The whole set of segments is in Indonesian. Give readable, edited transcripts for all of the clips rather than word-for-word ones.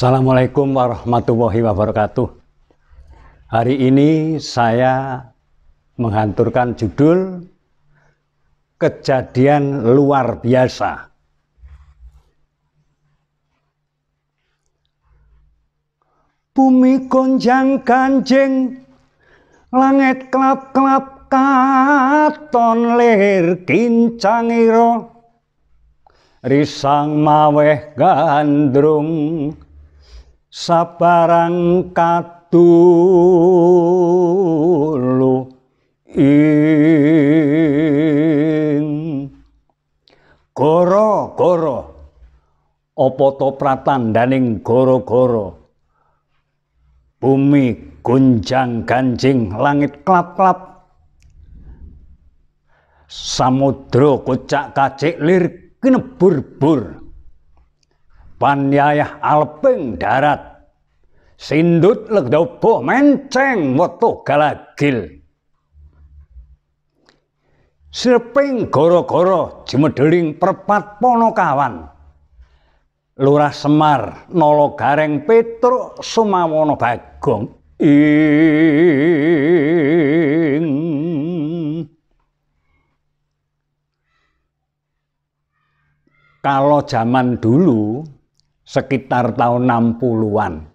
Assalamualaikum warahmatullahi wabarakatuh. Hari ini saya menghanturkan judul Kejadian Luar Biasa. Bumi gonjang ganjing, langit kelap-kelap katon lir kincangira, risang maweh gandrung sabarang kadulu ing goro-goro apa to pratandaning goro-goro. Bumi gonjang ganjing, langit klap-klap, samudra kocak-kacik lir kinebur-bur, panyayah alping darat, sindut legdobo menceng wetu galagil, sirping goro-goro jemedeling perpat Ponokawan, Lurah Semar nolo gareng Petruk Sumawono Bagong ing kalau zaman dulu sekitar tahun 60-an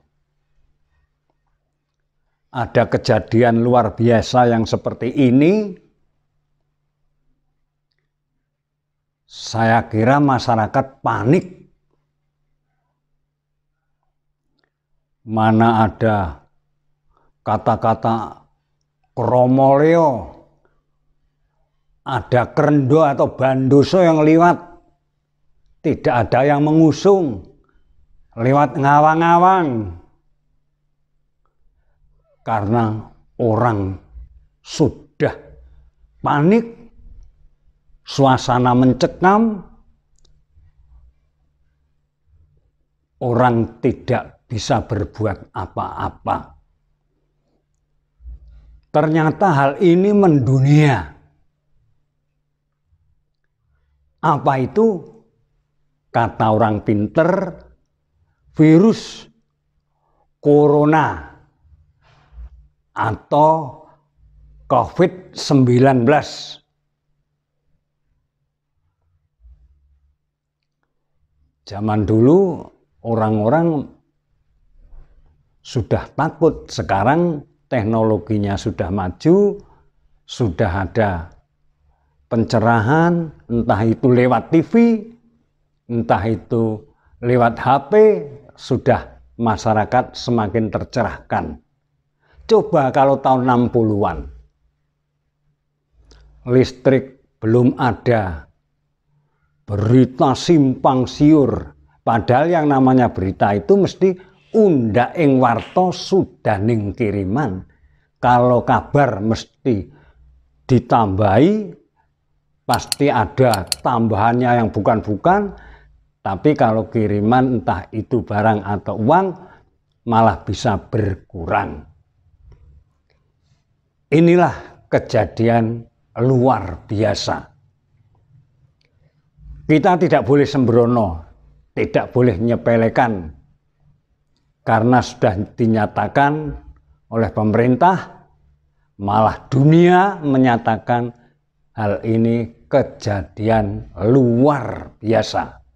ada kejadian luar biasa yang seperti ini, saya kira masyarakat panik. Mana ada kata-kata kromoleo, ada kerendo atau bandoso yang lewat, tidak ada yang mengusung, lewat ngawang-ngawang. Karena orang sudah panik, suasana mencekam, orang tidak bisa berbuat apa-apa. Ternyata hal ini mendunia. Apa itu? Kata orang pinter, virus corona atau COVID-19. Zaman dulu orang-orang sudah takut, sekarang teknologinya sudah maju, sudah ada pencerahan, entah itu lewat TV, entah itu lewat HP, sudah masyarakat semakin tercerahkan. Coba kalau tahun 60-an, listrik belum ada, berita simpang siur, padahal yang namanya berita itu mesti unda ing warta sudaning kiriman. Kalau kabar mesti ditambahi, pasti ada tambahannya yang bukan-bukan. Tapi kalau kiriman entah itu barang atau uang malah bisa berkurang. Inilah kejadian luar biasa. Kita tidak boleh sembrono, tidak boleh menyepelekan, karena sudah dinyatakan oleh pemerintah, malah dunia menyatakan hal ini kejadian luar biasa.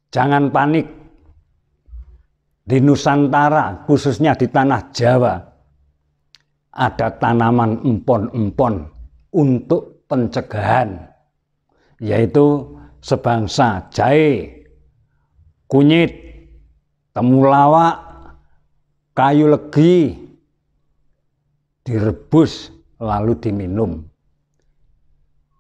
Jangan panik. Di Nusantara, khususnya di tanah Jawa, ada tanaman empon-empon untuk pencegahan, yaitu sebangsa jahe, kunyit, temulawak, kayu legi, direbus lalu diminum.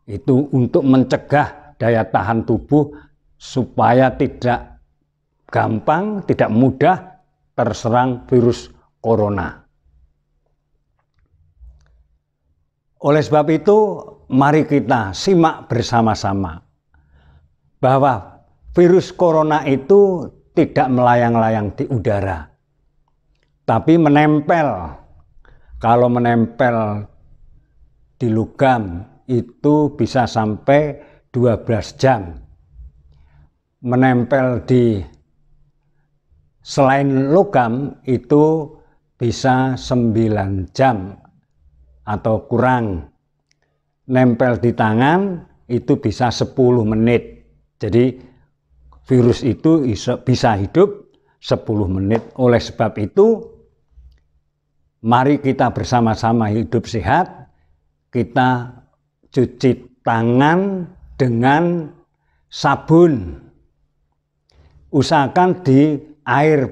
Itu untuk mencegah daya tahan tubuh supaya tidak gampang, tidak mudah terserang virus corona. Oleh sebab itu, mari kita simak bersama-sama bahwa virus corona itu tidak melayang-layang di udara, tapi menempel. Kalau menempel di logam itu bisa sampai 12 jam. menempel di selain logam itu bisa 9 jam atau kurang. Nempel di tangan itu bisa 10 menit. Jadi virus itu bisa hidup 10 menit. Oleh sebab itu, mari kita bersama-sama hidup sehat, kita cuci tangan dengan sabun. Usahakan di air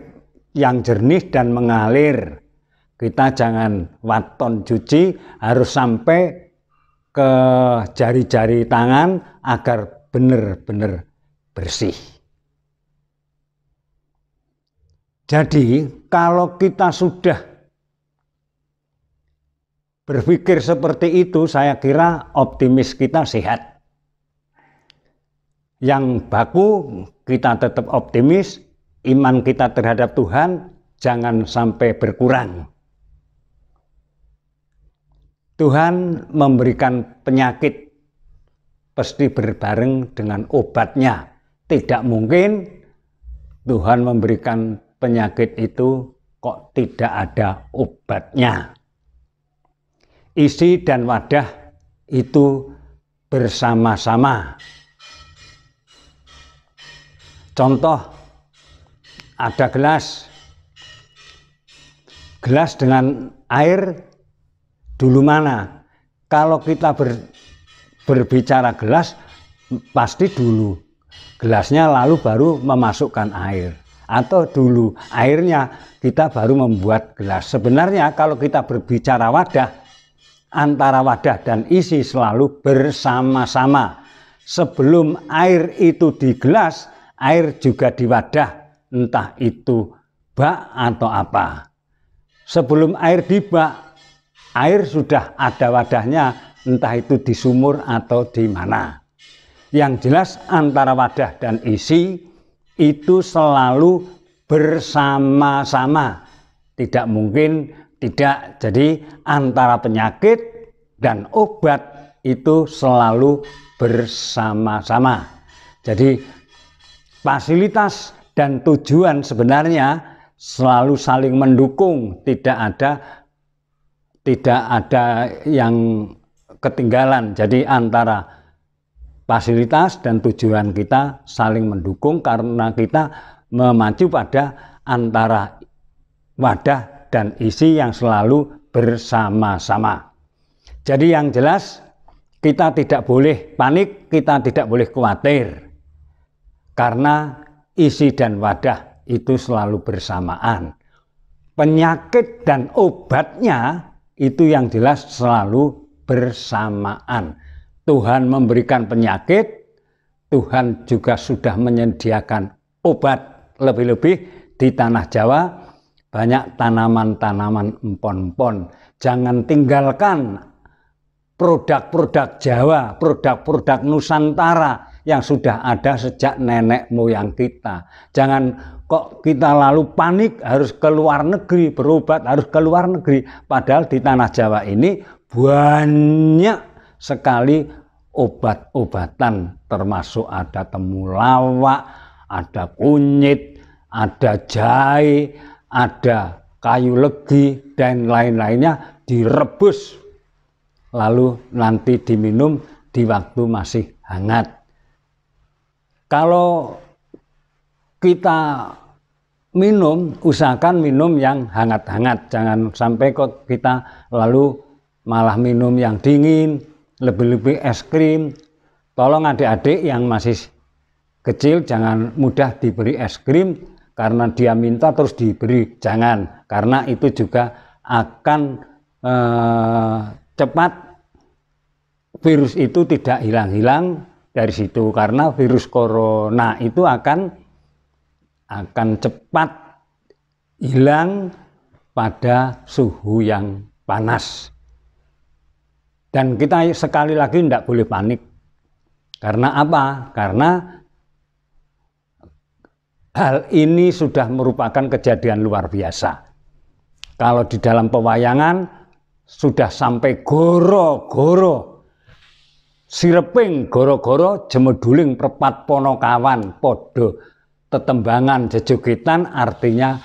yang jernih dan mengalir. Kita jangan waton cuci, harus sampai ke jari-jari tangan agar benar-benar bersih. Jadi kalau kita sudah berpikir seperti itu, saya kira optimis kita sehat. Yang baku kita tetap optimis, iman kita terhadap Tuhan jangan sampai berkurang. Tuhan memberikan penyakit pasti berbareng dengan obatnya. Tidak mungkin Tuhan memberikan penyakit itu kok tidak ada obatnya. Isi dan wadah itu bersama-sama. Contoh, ada gelas dengan air. Dulu mana? Kalau kita berbicara gelas, pasti dulu gelasnya lalu baru memasukkan air. Atau dulu airnya kita baru membuat gelas. Sebenarnya kalau kita berbicara wadah, antara wadah dan isi selalu bersama-sama. Sebelum air itu di gelas, air juga di wadah, entah itu bak atau apa. Sebelum air di bak, air sudah ada wadahnya, entah itu di sumur atau di mana. Yang jelas antara wadah dan isi itu selalu bersama-sama. Tidak mungkin tidak. Jadi antara penyakit dan obat itu selalu bersama-sama. Jadi fasilitas dan tujuan sebenarnya selalu saling mendukung, tidak ada yang ketinggalan. Jadi antara fasilitas dan tujuan kita saling mendukung karena kita memacu pada antara wadah dan isi yang selalu bersama-sama. Jadi yang jelas kita tidak boleh panik, kita tidak boleh khawatir karena isi dan wadah itu selalu bersamaan. Penyakit dan obatnya itu yang jelas selalu bersamaan. Tuhan memberikan penyakit, Tuhan juga sudah menyediakan obat. Lebih-lebih di tanah Jawa banyak tanaman-tanaman empon-empon. Jangan tinggalkan produk-produk Jawa, produk-produk Nusantara yang sudah ada sejak nenek moyang kita. Jangan kok kita lalu panik harus ke luar negeri berobat, harus ke luar negeri. Padahal di tanah Jawa ini banyak sekali obat-obatan, termasuk ada temulawak, ada kunyit, ada jahe, ada kayu legi, dan lain-lainnya direbus. Lalu nanti diminum di waktu masih hangat. Kalau kita minum, usahakan minum yang hangat-hangat. Jangan sampai kok kita lalu malah minum yang dingin, lebih-lebih es krim. Tolong adik-adik yang masih kecil jangan mudah diberi es krim karena dia minta terus diberi. Jangan, karena itu juga akan cepat virus itu tidak hilang-hilang dari situ, karena virus corona itu akan cepat hilang pada suhu yang panas. Dan kita sekali lagi tidak boleh panik. Karena apa? Karena hal ini sudah merupakan kejadian luar biasa. Kalau di dalam pewayangan sudah sampai goro-goro sireping goro-goro jemeduling perpat ponokawan podo tetembangan jejogetan, artinya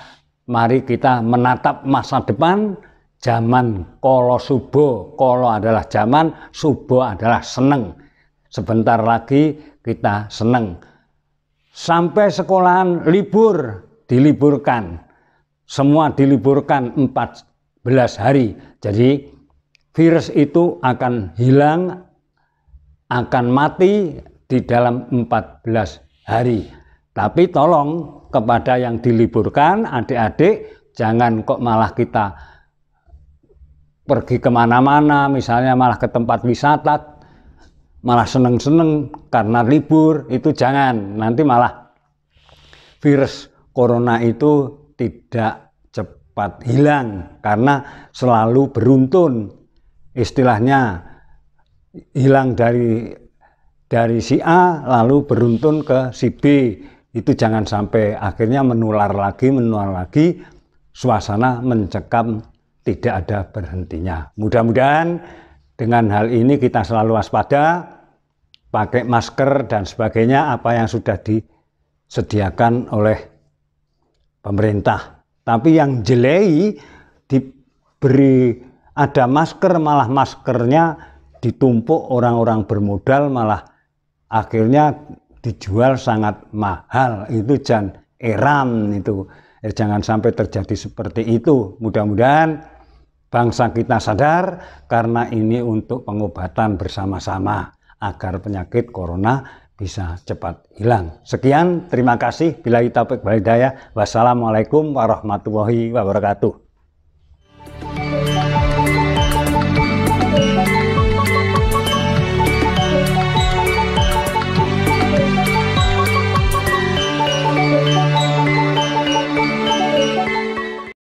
mari kita menatap masa depan. Zaman kolo subo, kolo adalah zaman, subo adalah seneng. Sebentar lagi kita seneng. Sampai sekolahan libur, diliburkan. Semua diliburkan 14 hari. Jadi virus itu akan hilang, akan mati di dalam 14 hari. Tapi tolong kepada yang diliburkan, adik-adik, jangan kok malah kita pergi kemana-mana, misalnya malah ke tempat wisata, malah seneng-seneng karena libur, itu jangan. Nanti malah virus corona itu tidak cepat hilang, karena selalu beruntun. Istilahnya hilang dari si A, lalu beruntun ke si B. Itu jangan sampai akhirnya menular lagi, suasana mencekam, tidak ada berhentinya. Mudah-mudahan dengan hal ini kita selalu waspada, pakai masker dan sebagainya, apa yang sudah disediakan oleh pemerintah. Tapi yang jelei diberi ada masker, malah maskernya ditumpuk orang-orang bermodal, malah akhirnya dijual sangat mahal. Itu jangan eram itu. Jangan sampai terjadi seperti itu. Mudah-mudahan bangsa kita sadar, karena ini untuk pengobatan bersama-sama agar penyakit corona bisa cepat hilang. Sekian, terima kasih. Billahi taufiq wal hidayah. Wassalamualaikum warahmatullahi wabarakatuh.